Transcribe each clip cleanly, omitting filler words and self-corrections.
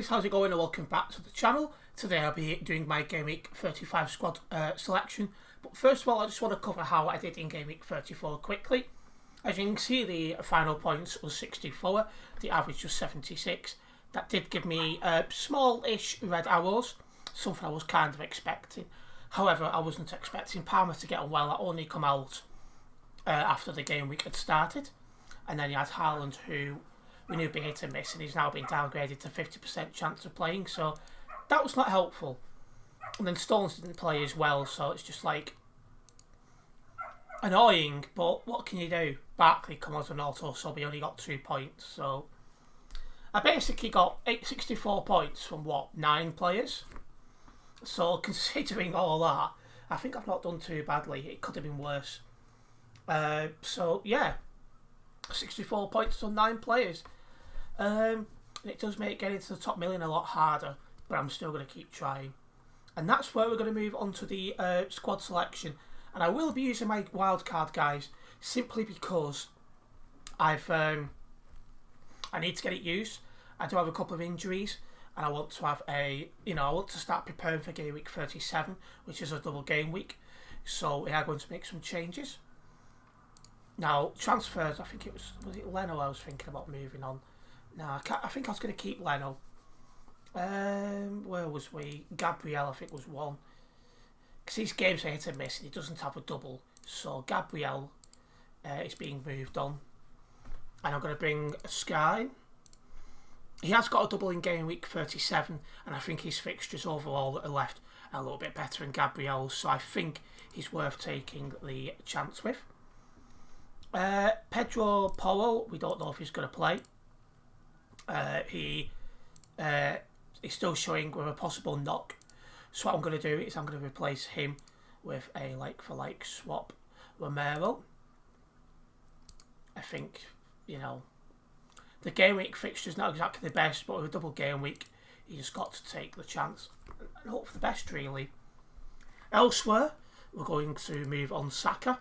guys, how's it going and welcome back to the channel. Today I'll be doing my Game Week 35 squad selection, but first of all I just want to cover how I did in Game Week 34 quickly. As you can see, the final points was 64, the average was 76. That did give me small-ish red arrows, something I was kind of expecting. However, I wasn't expecting Palmer to get on well. That only come out after the game week had started. And then you had Haaland, who we knew would be hit and miss, and he's now been downgraded to 50% chance of playing, so that was not helpful. And then Stones didn't play as well, so it's just like annoying, but what can you do? Barkley come as an auto sub, he only got 2 points, so I basically got 64 points from 9 players. So considering all that, I think I've not done too badly. It could have been worse. So yeah, 64 points from 9 players. It does make getting to the top million a lot harder, but I'm still going to keep trying. And that's where we're going to move on to the squad selection. And I will be using my wildcard, guys, simply because I need to get it used. I do have a couple of injuries, and I want to have I want to start preparing for Game Week 37, which is a double game week. So we are going to make some changes. Now, transfers, I think was it Leno I was thinking about moving on. No, I think I was going to keep Leno. Where was we? Gabriel, I think, was one. Because these games are hit and miss, and he doesn't have a double. So Gabriel is being moved on. And I'm going to bring Sky. He has got a double in game week 37, and I think his fixtures overall that are left are a little bit better than Gabriel's, so I think he's worth taking the chance with. Pedro Porro, we don't know if he's going to play. He's still showing with a possible knock. So what I'm going to do is I'm going to replace him with a like-for-like swap. Romero. I think, the game week fixture's not exactly the best, but with a double game week, you just got to take the chance and hope for the best, really. Elsewhere, we're going to move on Saka,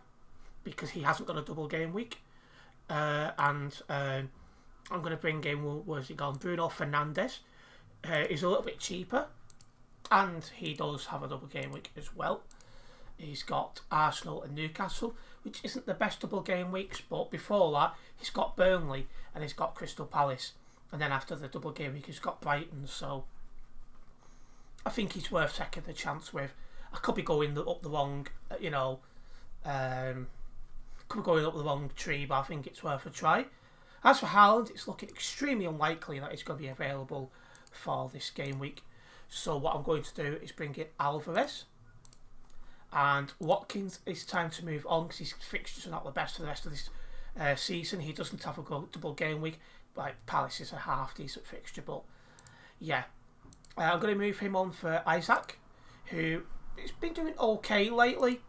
because he hasn't got a double game week. I'm going to bring in, where's he gone? Bruno Fernandes. He's a little bit cheaper, and he does have a double game week as well. He's got Arsenal and Newcastle, which isn't the best double game weeks, but before that, he's got Burnley and he's got Crystal Palace. And then after the double game week, he's got Brighton, so I think he's worth taking the chance with. I could be going up the wrong, could be going up the wrong tree, but I think it's worth a try. As for Haaland, it's looking extremely unlikely that he's going to be available for this game week. So what I'm going to do is bring in Alvarez. And Watkins, it's time to move on because his fixtures are not the best for the rest of this season. He doesn't have a double game week. Like Palace is a half decent fixture, but yeah. I'm going to move him on for Isaac, who has been doing okay lately.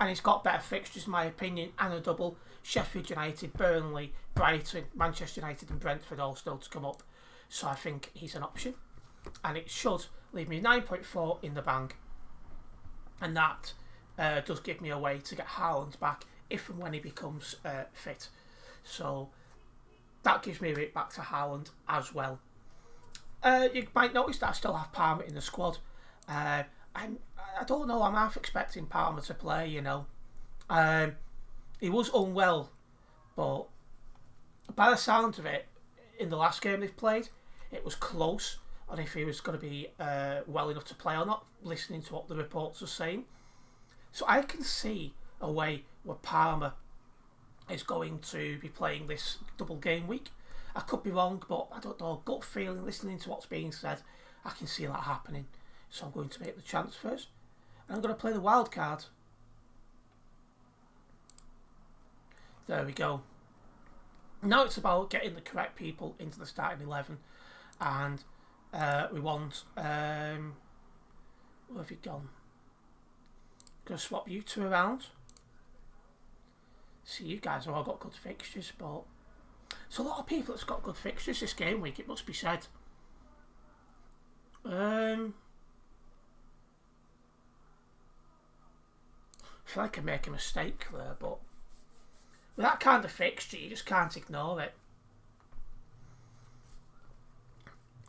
And he's got better fixtures, in my opinion, and a double. Sheffield United, Burnley, Brighton, Manchester United and Brentford all still to come up. So I think he's an option. And it should leave me 9.4 in the bank. And that does give me a way to get Haaland back if and when he becomes fit. So that gives me a bit back to Haaland as well. You might notice that I still have Palmer in the squad. I don't know, I'm half expecting Palmer to play, He was unwell, but by the sound of it, in the last game they've played, it was close on if he was going to be well enough to play or not, listening to what the reports are saying. So I can see a way where Palmer is going to be playing this double game week. I could be wrong, but I don't know, gut feeling, listening to what's being said, I can see that happening. So I'm going to make the transfers. And I'm going to play the wild card. There we go. Now it's about getting the correct people into the starting 11. And we want... where have you gone? Going to swap you two around. See, you guys have all got good fixtures, but... There's a lot of people that's got good fixtures this game week, it must be said. I feel like I make a mistake there, but with that kind of fixture, you just can't ignore it.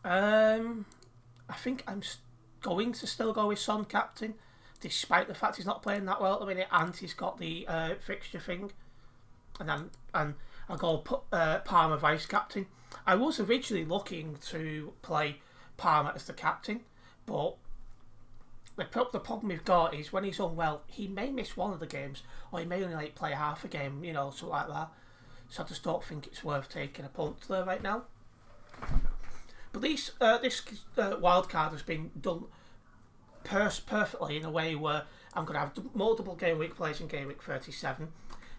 I think I'm going to still go with Son captain, despite the fact he's not playing that well at the minute, and he's got the fixture thing. And I'll go put Palmer vice captain. I was originally looking to play Palmer as the captain, but the problem we've got is when he's unwell, he may miss one of the games, or he may only play half a game, something like that. So I just don't think it's worth taking a punt there right now. But this wildcard has been done perfectly in a way where I'm going to have multiple game week players in game week 37.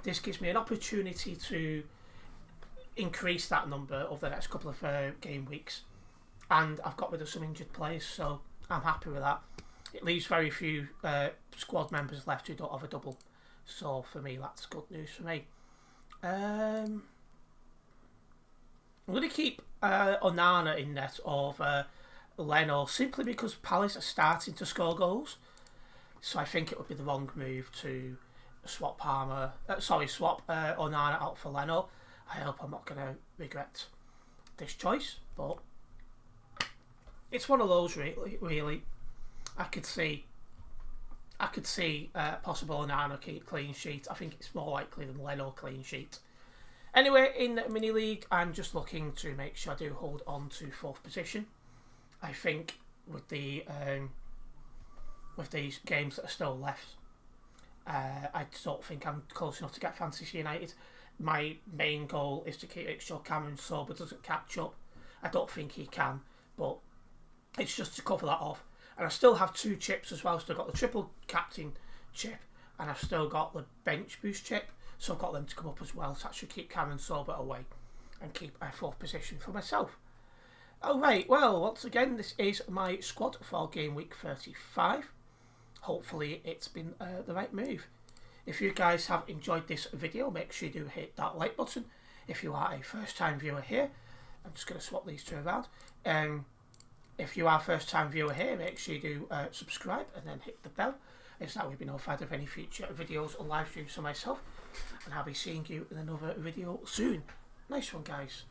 This gives me an opportunity to increase that number over the next couple of game weeks, and I've got rid of some injured players, so I'm happy with that. It leaves very few squad members left who don't have a double, so for me that's good news for me. I'm going to keep Onana in net over Leno simply because Palace are starting to score goals, so I think it would be the wrong move to swap Onana out for Leno. I hope I'm not going to regret this choice, but it's one of those really. I could see possible Onana clean sheet. I think it's more likely than Leno clean sheet. Anyway, in the mini league, I'm just looking to make sure I do hold on to 4th position. I think with these games that are still left, I don't think I'm close enough to get Fantasy United. My main goal is to make sure Cameron Sober doesn't catch up. I don't think he can, but it's just to cover that off. And I still have 2 chips as well. So I've got the triple captain chip, and I've still got the bench boost chip. So I've got them to come up as well. So that should keep Cameron Sober away and keep a 4th position for myself. Alright, well, once again, this is my squad for game week 35. Hopefully it's been the right move. If you guys have enjoyed this video, make sure you do hit that like button. If you are a first time viewer here, I'm just going to swap these 2 around. If you are a first time viewer here, make sure you do subscribe and then hit the bell. It's that we'll be notified of any future videos or live streams for myself. And I'll be seeing you in another video soon. Nice one, guys.